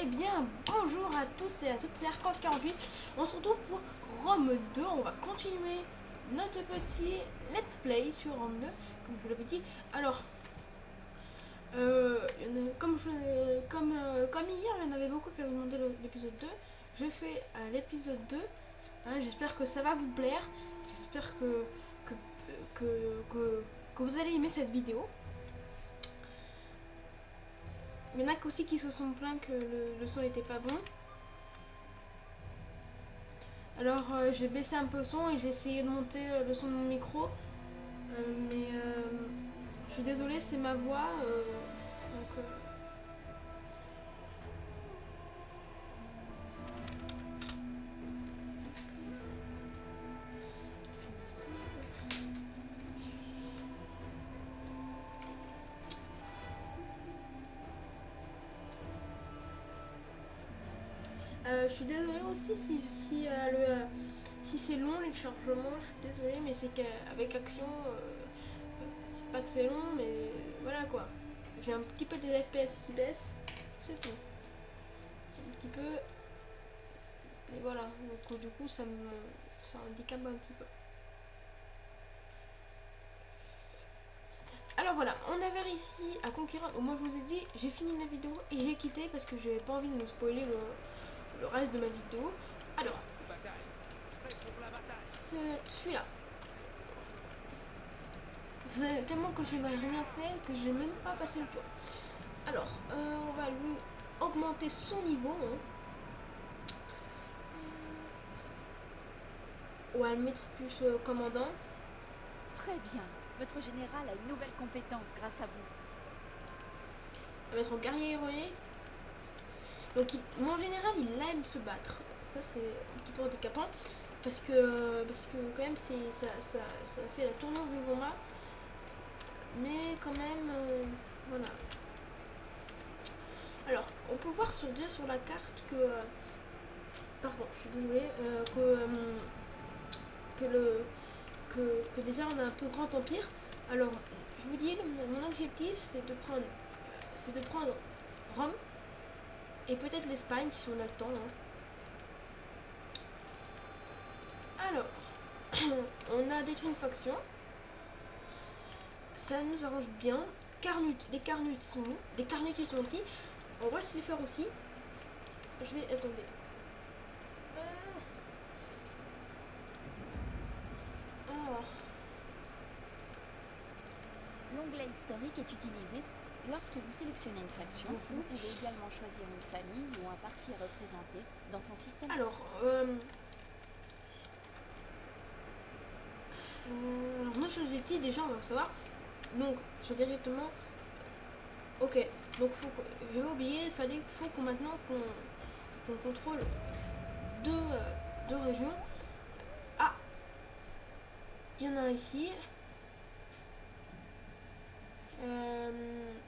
Eh bien, bonjour à tous et à toutes, c'est Arcan48. On se retrouve pour Rome 2. On va continuer notre petit let's play sur Rome 2, comme je vous l'avais dit. Alors, comme hier, il y en avait beaucoup qui avaient demandé l'épisode 2. Je fais l'épisode 2. Hein, j'espère que ça va vous plaire. J'espère que vous allez aimer cette vidéo. Il y en a aussi qui se sont plaints que le son n'était pas bon. Alors j'ai baissé un peu le son et j'ai essayé de monter le son de mon micro. Mais je suis désolée, c'est ma voix. Donc, je suis désolée aussi si c'est long les chargements, je suis désolée, mais c'est qu'avec Action, c'est pas que c'est long, mais voilà quoi. J'ai un petit peu des FPS qui baissent, c'est tout. Un petit peu. Et voilà, donc du coup ça handicape un petit peu. Alors voilà, on avait réussi à conquérir. Moi je vous ai dit, j'ai fini la vidéo et j'ai quitté parce que j'avais pas envie de me spoiler le reste de ma vidéo. Alors, celui-là. Tellement que je n'ai rien fait que j'ai même pas passé le tour. Alors, on va lui augmenter son niveau. Hein. On va le mettre plus commandant. Très bien. Votre général a une nouvelle compétence grâce à vous. On va mettre en guerrier héroïque. Donc mon général il aime se battre. Ça c'est un petit peu handicapant. Parce que quand même ça fait la tournure du combat. Mais quand même voilà. Alors on peut voir déjà sur la carte que pardon je suis désolée que déjà on a un peu grand empire. Alors je vous dis mon objectif c'est de prendre Rome et peut-être l'Espagne si on a le temps. Hein. Alors, on a détruit une faction. Ça nous arrange bien. Carnutes, les Carnutes sont où? Les Carnutes ils sont ici. On va se les faire aussi. Je vais. Attendez. Alors. L'onglet historique est utilisé lorsque vous sélectionnez une faction. Vous pouvez également choisir une famille ou un parti à représenter dans son système. Alors, notre objectif déjà on va savoir. Donc, sur directement. Ok, donc j'ai oublié, faut qu'on maintenant qu'on contrôle deux régions. Ah, il y en a un ici.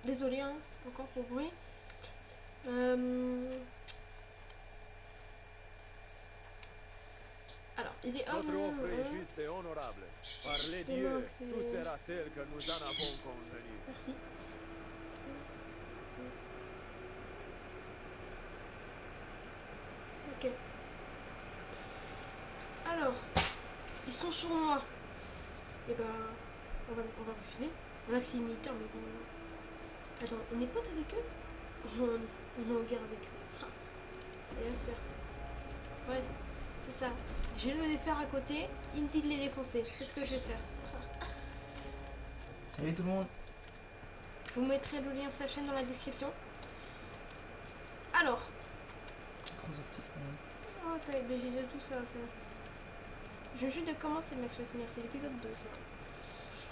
Désolé hein, encore pour le bruit. Alors, il est Votre offre est juste et honorable. Par les dieux, tout sera tel que nous en avons convenu. Merci. Ok. Alors, ils sont sur moi. Et bah, on va refuser. On a que c'est militaire, mais bon. Attends, on est potes avec eux? On est en guerre avec eux. Et à faire. Ouais, c'est ça. Je vais les faire à côté. Il me dit de les défoncer. C'est ce que je vais faire. Salut tout le monde. Je vous mettrai le lien de sa chaîne dans la description. Alors. Constructif quand même. Oh, t'as obligé de tout ça. Je viens juste de commencer, mec, je vais finir. C'est l'épisode 2, ça.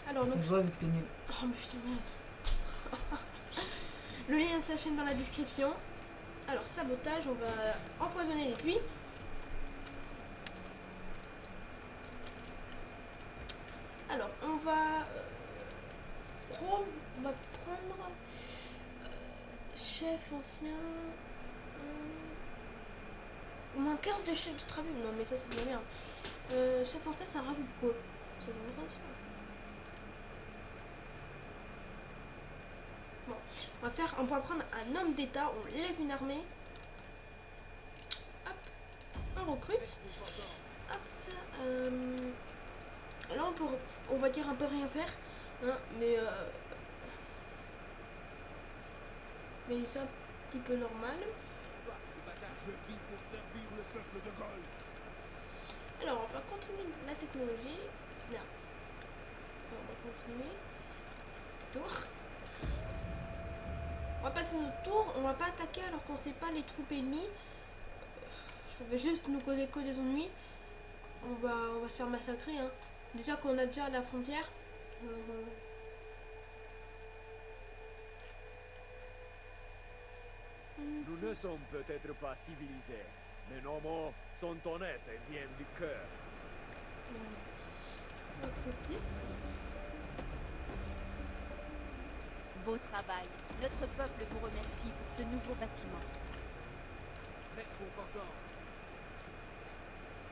Alors, Ça donc. se voit avec tes nuls. Oh, mais putain, merde. Le lien de sa chaîne dans la description. Alors, sabotage, on va empoisonner les puits. Alors, on va prendre chef ancien. Au moins 15 de chef de travail. Non, mais ça, c'est de la merde. Chef ancien, ça rajoute quoi? C'est vraiment ça. Bon, on va prendre un homme d'état, on lève une armée. recrute. Hop, là on va dire un peu rien faire, hein, mais c'est un petit peu normal. Je vis pour servir le peuple de Gaul. Alors on va continuer la technologie. Bien. On va continuer. Tour. On va passer notre tour. On va pas attaquer alors qu'on sait pas les troupes ennemies. Ça va juste nous causer que des ennuis. On va se faire massacrer. Hein. Déjà qu'on a déjà la frontière. Nous ne sommes peut-être pas civilisés, mais nos mots sont honnêtes et viennent du cœur. Beau travail. Notre peuple vous remercie pour ce nouveau bâtiment. Récompensant.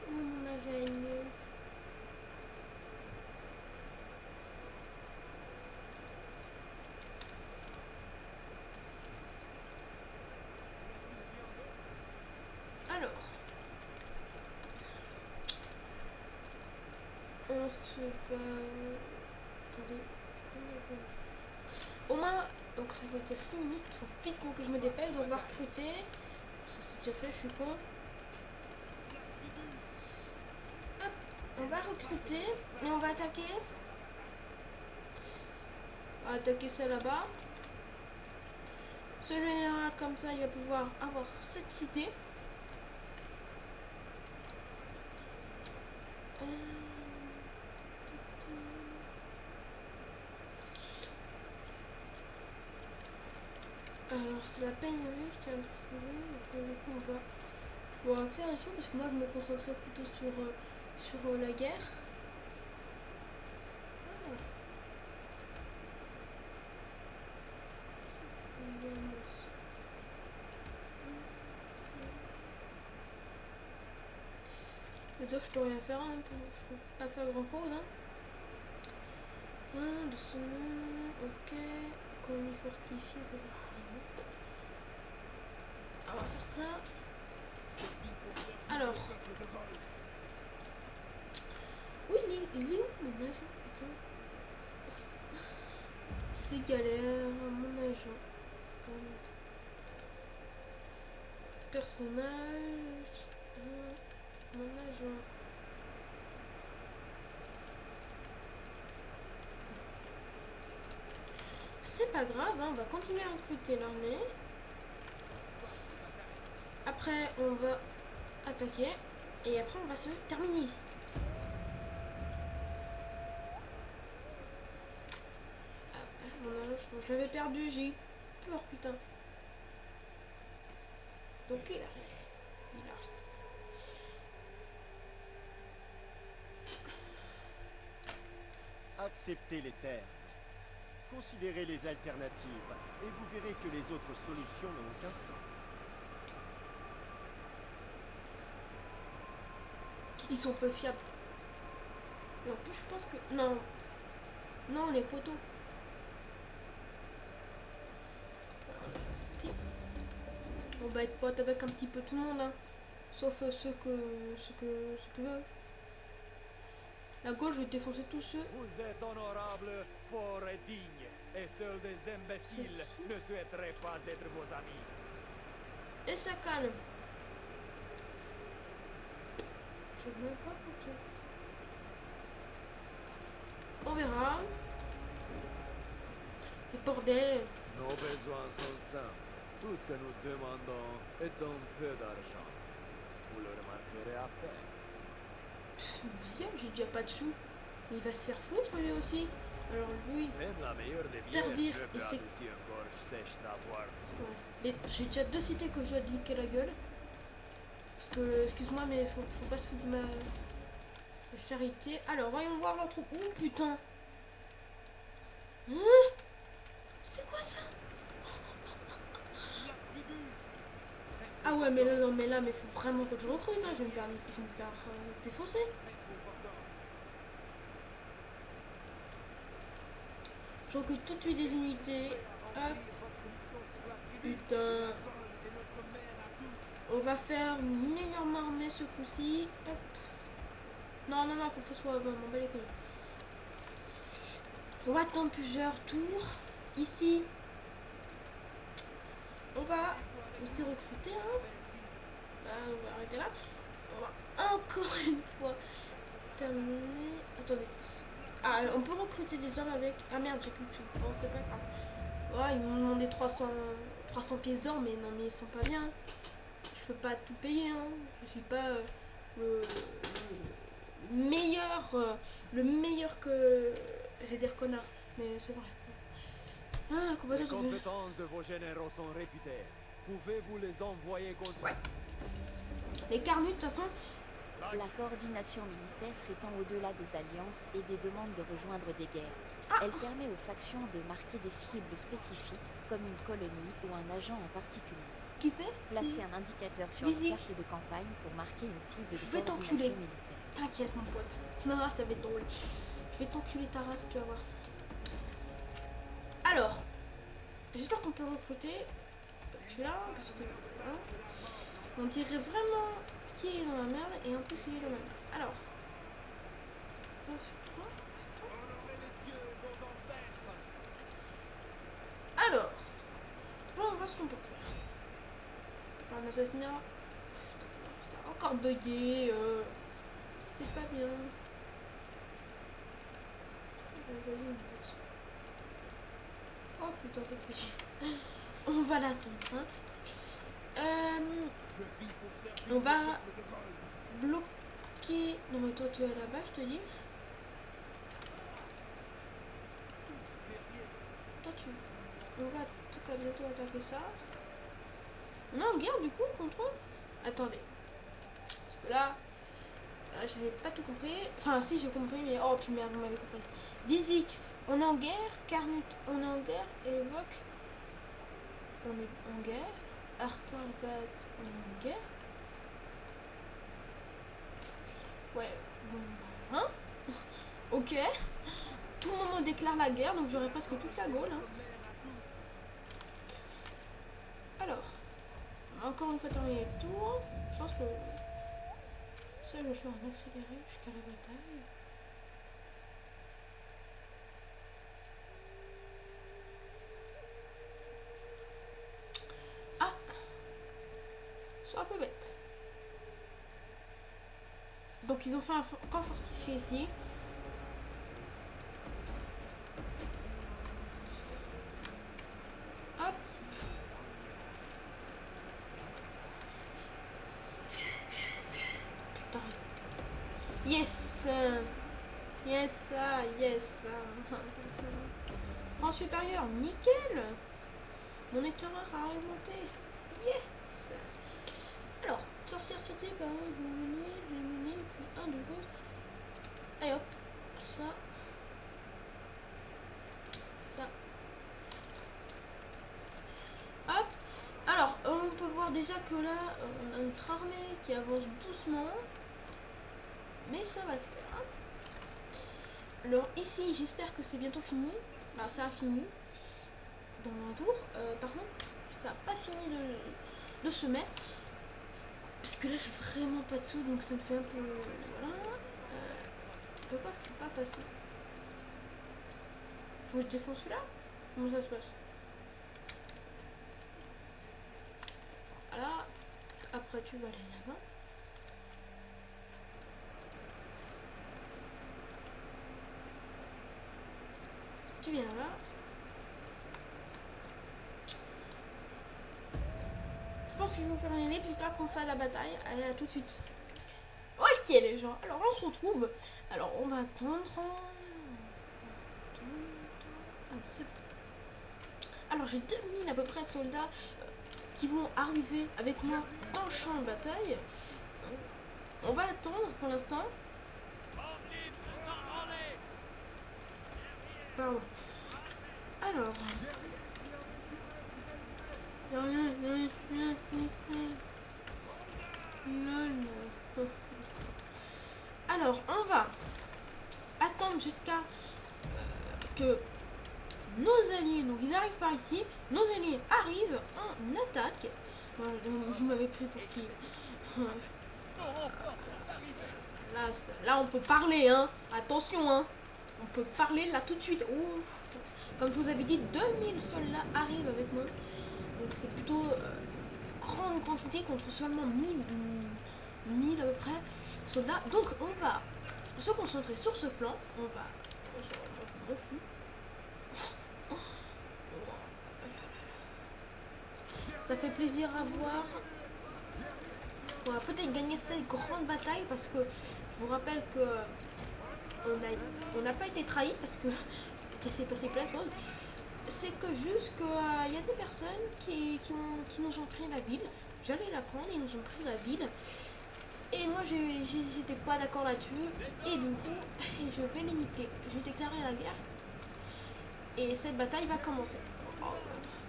On avait une... Alors, on se va... Attendez. Au moins, donc ça fait que 6 minutes, il faut vite que je me dépêche, donc on va recruter. Ça c'est déjà fait, je suis con. Hop, on va recruter et on va attaquer. On va attaquer ça là-bas. Ce général comme ça, il va pouvoir avoir cette cité. Alors c'est la peine je tiens à trouver, donc du coup on va faire les choses parce que moi je me concentrais plutôt sur la guerre. Je veux dire que je peux rien faire, hein, je peux pas faire grand chose. Hein. De ce nom, ok, colonie fortifiée, on va faire ça. Alors, oui, il est où mon agent? Putain. C'est galère, mon agent. Personnage. Mon agent. C'est pas grave, hein, on va continuer à recruter l'armée. Après, on va attaquer. Et après, on va se terminer ici. Mon agent, je l'avais perdu, j'ai eu peur, putain. Donc il arrive. Il arrive. Acceptez les terres. Considérez les alternatives et vous verrez que les autres solutions n'ont aucun sens. Ils sont peu fiables. Et en plus, je pense que... Non. Non, on est poteaux. On va être potes avec un petit peu tout le monde. Hein. Sauf ceux que veulent. La gauche, je vais défoncer tous ceux. Vous êtes honorable, fort et digne, et seuls des imbéciles ne souhaiteraient pas être vos amis. Et ça calme. Je ne veux pas poteau. On verra. Et bordel. Nos besoins sont simples. Tout ce que nous demandons est un peu d'argent. Vous le remarquerez à peine. J'ai déjà pas de sous. Mais il va se faire foutre lui aussi. Alors lui, Même la meilleure des bières Servir, ne il peut sait- adoucir une gorge sèche d'avoir. ouais. Et j'ai déjà 2 cités que je dois niquer la gueule. Parce que, excuse-moi, mais faut pas se foutre de ma charité. Alors, voyons voir leur troupe. Oh putain. Hein? C'est quoi ça? Ah ouais, mais là, non, mais faut vraiment que je recrute. Hein. Je vais me faire défoncer. Je recrute tout de suite des unités. Hop. Putain. On va faire une énorme armée ce coup-ci. Hop. Non, non, non, faut que ça soit vraiment bel et couilles. On va attendre plusieurs tours. Ici, on va aussi recruter. Hein. Là, on va arrêter là. On va encore une fois terminer. Attendez. Ah, on peut recruter des hommes avec... Ah merde, j'ai plus de tout. Bon, c'est pas grave. Ouais, ils m'ont demandé 300 pièces d'or, mais non, mais ils sont pas bien. Je peux pas tout payer, hein. Je suis pas le meilleur que... J'ai dire connard, mais c'est vrai. Ah, Les combattant de... compétences de vos généraux sont réputées. Pouvez-vous les envoyer contre... Ouais. Les Carnutes, de toute façon... La coordination militaire s'étend au-delà des alliances et des demandes de rejoindre des guerres. Elle permet aux factions de marquer des cibles spécifiques, comme une colonie ou un agent en particulier. Qui c'est? Placer un indicateur sur Visible. une carte de campagne pour marquer une cible de Je vais t'enculer. coordination militaire. T'inquiète, mon pote. Non, non, ça va être drôle. Je vais t'enculer ta race, tu vas voir. Alors, j'espère qu'on peut recruter celui-là, parce que voilà, on dirait vraiment qu'il est dans la merde, et en plus il est dans la merde. Alors, alors, bon, on va ce qu'on peut faire. Faire un assassinat. Ça a encore bugué. C'est pas bien. Oh putain, c'est péché. On va l'attendre. Hein. Je vis pour servir On va le peuple de Gaul. bloquer. Non, mais toi, tu es là-bas, je te dis. Tous guerriers. Toi, tu. On va en tout cas bientôt attaquer ça. On est en guerre du coup contre eux. Attendez. Parce que là j'avais pas tout compris. Enfin, si, j'ai compris, mais oh, puis merde, vous m'avez compris. Vizix, on est en guerre. Carnut, on est en guerre. Et le Voc, on est en guerre. Arthur, on est en guerre. Ouais, bon, hein. Ok. Tout le monde me déclare la guerre, donc j'aurai presque toute la Gaule. Hein. Alors, on a encore une fois terminé le tour. Je pense que ça, je vais faire en accéléré jusqu'à la bataille. Ah, c'est un peu bête. Donc ils ont fait un camp fortifié ici. Hop. Putain. Yes. Yes, yes. En supérieur, nickel. Mon éclaireur a remonté. Yes. Alors, sorcière cité, bah, je vais mener, puis un de gauche. Et hop, ça. Ça. Hop. Alors, on peut voir déjà que là, on a notre armée qui avance doucement. Mais ça va le faire. Hein. Alors ici, j'espère que c'est bientôt fini. Bah, ça a fini. Dans un tour. Par contre, ça n'a pas fini de se mettre. Parce que là, j'ai vraiment pas de sous, donc ça me fait un peu... Voilà. Pourquoi je peux pas passer? Faut que je défonce celui-là? Comment ça se passe? Voilà. Après, tu vas aller là-bas. Tu viens là. Je pense qu'il faut faire une ellipse jusqu'à qu'on fasse la bataille. Allez, à tout de suite. Ok les gens, alors on se retrouve. Alors on va attendre. Alors j'ai 2000 à peu près de soldats qui vont arriver avec moi dans le champ de bataille. On va attendre pour l'instant. Pardon. Alors. Alors, on va attendre jusqu'à que nos alliés, donc ils arrivent par ici, nos alliés arrivent, on attaque, Ouais, vous m'avez pris pour qui? Ouais. Là, on peut parler, hein. Attention, hein. On peut parler là tout de suite. Oh. Comme je vous avais dit, 2000 soldats arrivent avec moi. Donc c'est plutôt grande quantité contre seulement 1000 à peu près soldats. Donc on va se concentrer sur ce flanc. On va... Je m'en fous. Ça fait plaisir à voir. On va peut-être gagner cette grande bataille parce que je vous rappelle que on n'a pas été trahi parce que il s'est passé plein de choses. C'est que juste qu'il y a des personnes qui nous ont pris la ville. J'allais la prendre, ils nous ont pris la ville. Et moi j'étais pas d'accord là-dessus. Et du coup, je vais limiter. J'ai déclaré la guerre. Et cette bataille va commencer. Oh,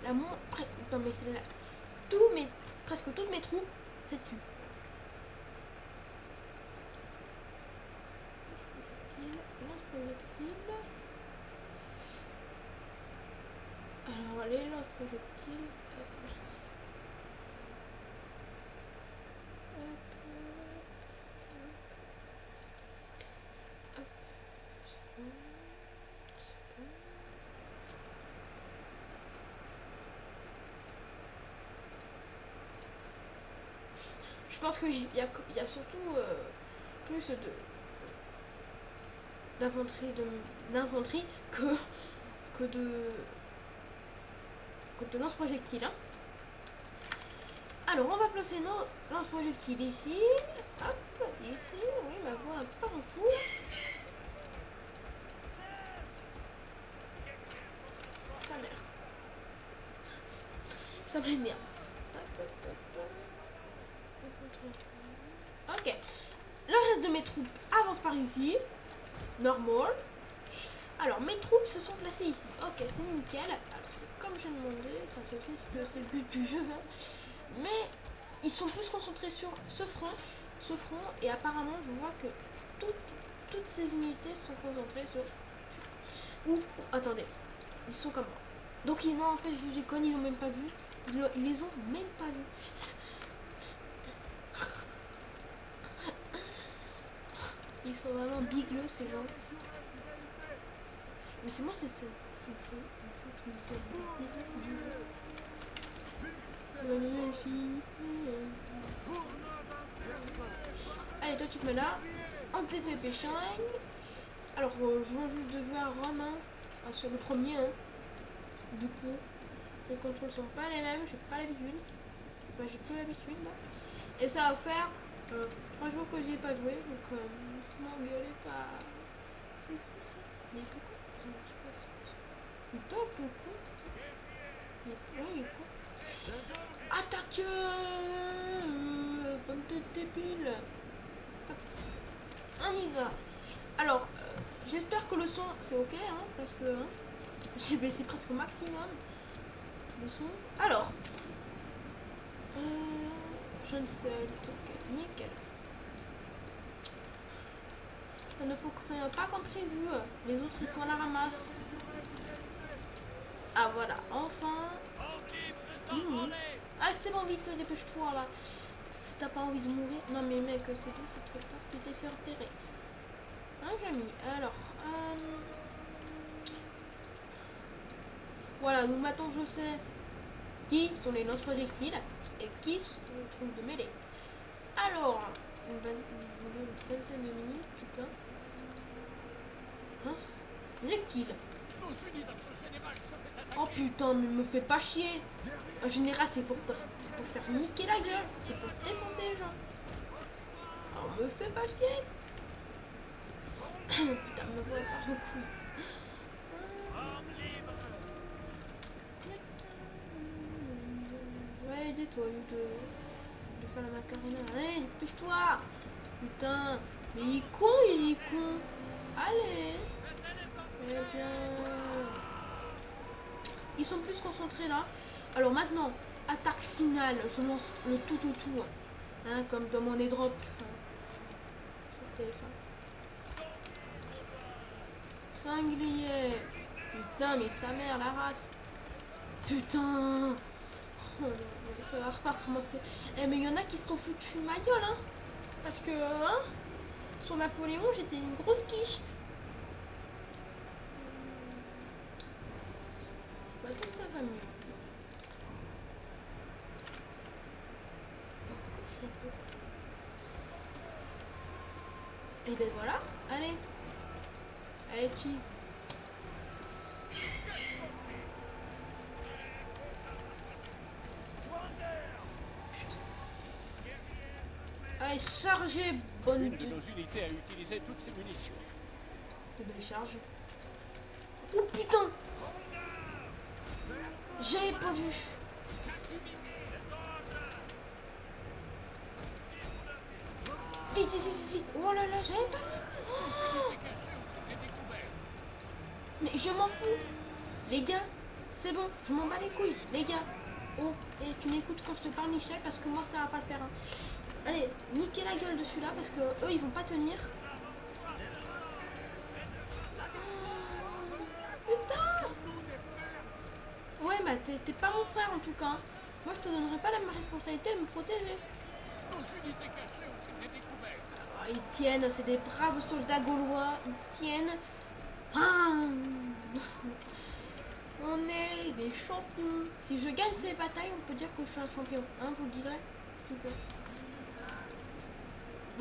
la non mais c'est là. Presque toutes mes troupes, c'est tu. Alors allez, lance-projectile. Je pense qu'il y a surtout plus d'infanterie que de lance-projectiles. Hein. Alors on va placer nos lance-projectiles ici. Hop, ici, oui, on va voir un peu partout. Ça m'énerve. Ok. Le reste de mes troupes avance par ici. Normal. Alors mes troupes se sont placées ici. Ok, c'est nickel. Alors c'est comme j'ai demandé. Enfin je sais que c'est le but du jeu. Hein. Mais ils sont plus concentrés sur ce front. Et apparemment je vois que toutes ces unités sont concentrées sur... Ou attendez. Ils sont comme moi. Donc non en fait je vous déconne, ils n'ont même pas vu. Ils les ont même pas vus. Ils sont vraiment bigleux ces gens. Mais c'est moi c'est ça. Allez toi tu te mets là. En TTP Shine. Alors je viens juste de jouer à Rome hein, sur le premier. Hein. Du coup les contrôles sont pas les mêmes. J'ai pas l'habitude. Enfin j'ai plus l'habitude là. Et ça va faire 3 jours que j'y ai pas joué. Donc m'engueulez pas. Mais pourquoi il est con. Attaque pomme de débile. On y va. Alors, j'espère que le son c'est ok hein, parce que hein, j'ai baissé presque au maximum le son. Alors, je ne sais, ok, nickel. Ça ne fonctionne pas comme prévu. Les autres ils sont à la ramasse. Ah voilà, enfin. Ah c'est bon, vite, dépêche-toi là. Si t'as pas envie de mourir. Non mais mec, c'est bon, c'est trop tard, tu t'es fait enterrer. Hein Jamie. Alors. Voilà, donc maintenant je sais qui sont les lance-projectiles et qui sont les trucs de mêlée. Alors, une vingtaine de minutes, putain. Mince. Les kills. Oh putain, mais me fais pas chier. Un général, c'est pour faire niquer la gueule. C'est pour défoncer les gens. Alors, me fais pas chier. Putain, me voit faire le coup. Ouais, aidez-toi, de faire la macarena. Allez, dépêche-toi. Putain, mais il est con. Allez. Eh bien... Ils sont plus concentrés là. Alors maintenant, attaque finale. Je lance le tout autour. Hein, comme dans mon airdrop. Sur téléphone. Sanglier. Putain, mais sa mère, la race. Putain. Oh, ça va pas recommencer. Eh, mais il y en a qui se sont foutus de ma gueule, hein. Parce que, hein, sur Napoléon, j'étais une grosse quiche. Attends, ça va mieux. Et ben voilà, allez. Allez, cheese. Allez, chargez, bonne Une de nos unités a utilisé toutes ses munitions. Et ben charge. Oh putain! J'avais pas vu. Vite, vite, vite, vite. Oh là là, j'avais pas vu. Oh. Mais je m'en fous. Les gars, c'est bon, je m'en bats les couilles. Les gars. Oh, et tu m'écoutes quand je te parle, Michel, parce que moi ça va pas le faire. Hein. Allez, niquez la gueule de celui-là, parce que eux ils vont pas tenir. Putain! Ouais, bah t'es pas mon frère en tout cas. Moi je te donnerai pas la responsabilité de me protéger. Nos unités cachées ont été découvertes. Ah, ils tiennent, c'est des braves soldats gaulois, ils tiennent. Ah, on est des champions. Si je gagne ces batailles, on peut dire que je suis un champion. Hein, vous le direz? Super.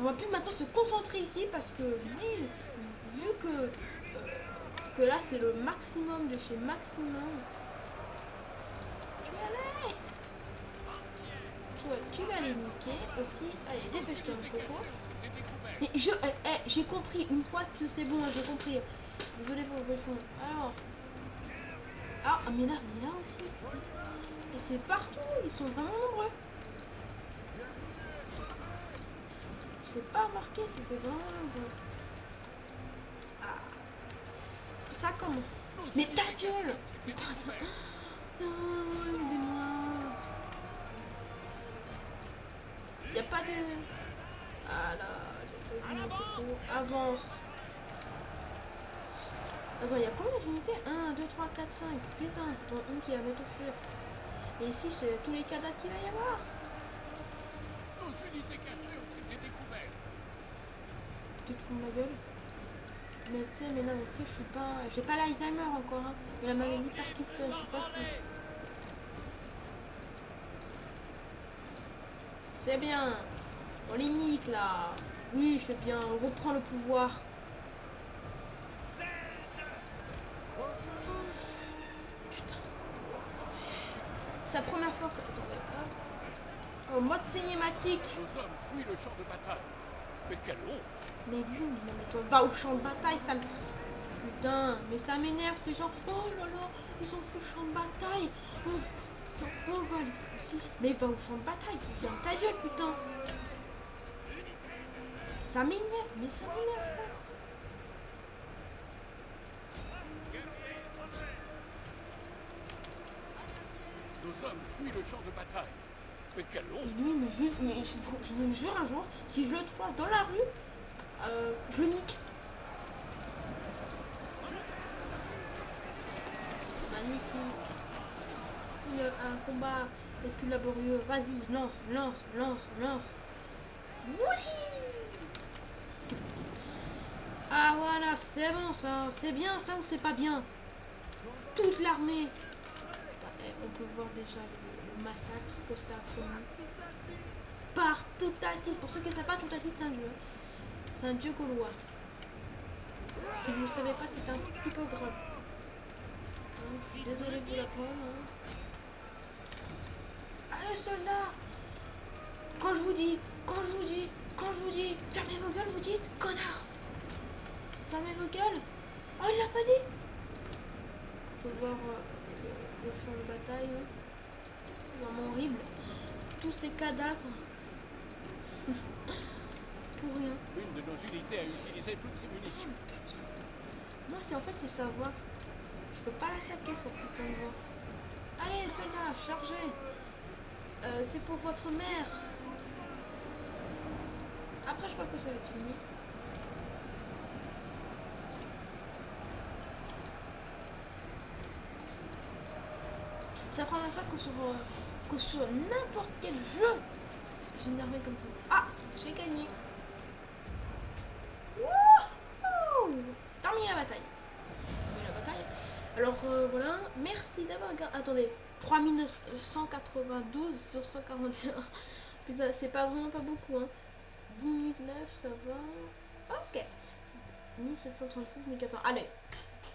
On va plus maintenant se concentrer ici parce que vu que là c'est le maximum de chez maximum. Tu vas aller. Toi, tu vas les niquer aussi. Allez, dépêche-toi, mon coco. Mais j'ai compris une fois que c'est bon, hein, j'ai compris. Désolé pour le fond. Alors. Ah, mais là aussi. Et c'est partout, ils sont vraiment nombreux. J'ai pas remarqué, c'était vraiment nombreux. Ah. Ça commence. Mais ta gueule! Non, aidez-moi. Y a pas de... Ah là, avance. Attends, il y a combien d'unités? 1, 2, 3, 4, 5. Putain, dont une qui va bientôt fuir. Et ici, c'est tous les cadavres qu'il va y avoir. Nos unités cachées ont été découvertes. Tu te fous de ma gueule? Mais tu sais, mais non, mais tu sais, je suis pas... J'ai pas l'Alzheimer encore, hein. Mais la maladie Parkinson, je sais pas si... C'est bien. On les nique, là. Oui, c'est bien. On reprend le pouvoir. Putain. C'est la première fois que... Attends, en mode cinématique. Nos hommes fuient le champ de bataille. Mais quelle honte! Mais lui, non mais toi, va au champ de bataille, ça me... Putain, mais ça m'énerve ces gens. Oh là là, ils ont fait le champ de bataille. Oh, ça envole. Mais va au champ de bataille, ferme ta gueule, putain. Ça m'énerve, mais ça m'énerve ça. Nos hommes fuient le champ de bataille. Mais quelle Et honte! lui, mais je vous jure un jour, si je le trouve dans la rue, je le nique. Un combat est plus laborieux. Vas-y, lance. Oui. Ah voilà, c'est bon ça. C'est bien ça ou c'est pas bien? Toute l'armée. On peut voir déjà le massacre que ça a commis. Par Toutatis. Pour ceux qui ne savent pas, Toutatis c'est un dieu. C'est un dieu gaulois. Si vous ne le savez pas, c'est un petit peu grave. Désolé de vous l'apprendre. Hein. Allez soldats! Quand je vous dis, fermez vos gueules, vous dites, connard! Fermez vos gueules! Oh, il l'a pas dit! On peut voir le champ de bataille. Hein. C'est vraiment horrible. Tous ces cadavres. Pour rien. Une de nos unités a utilisé toutes ses munitions. Moi, c'est savoir. Je peux pas la saquer, cette putain de voix. Allez, soldats, chargez! C'est pour votre mère. Après, je crois que ça va être fini. C'est la première fois qu'on se voit que sur n'importe quel jeu. J'ai énervé comme ça. Ah, j'ai gagné. Wouhou! Terminé la bataille. Alors voilà, merci d'avoir regardé. Attendez, 3992 sur 141. Putain, c'est pas vraiment pas beaucoup, hein. 10 minutes 9, ça va. Ok. 1736, 1400. Allez,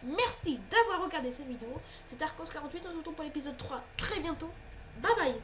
merci d'avoir regardé cette vidéo. C'était Arcos48, on se retrouve pour l'épisode 3 très bientôt. Bye bye.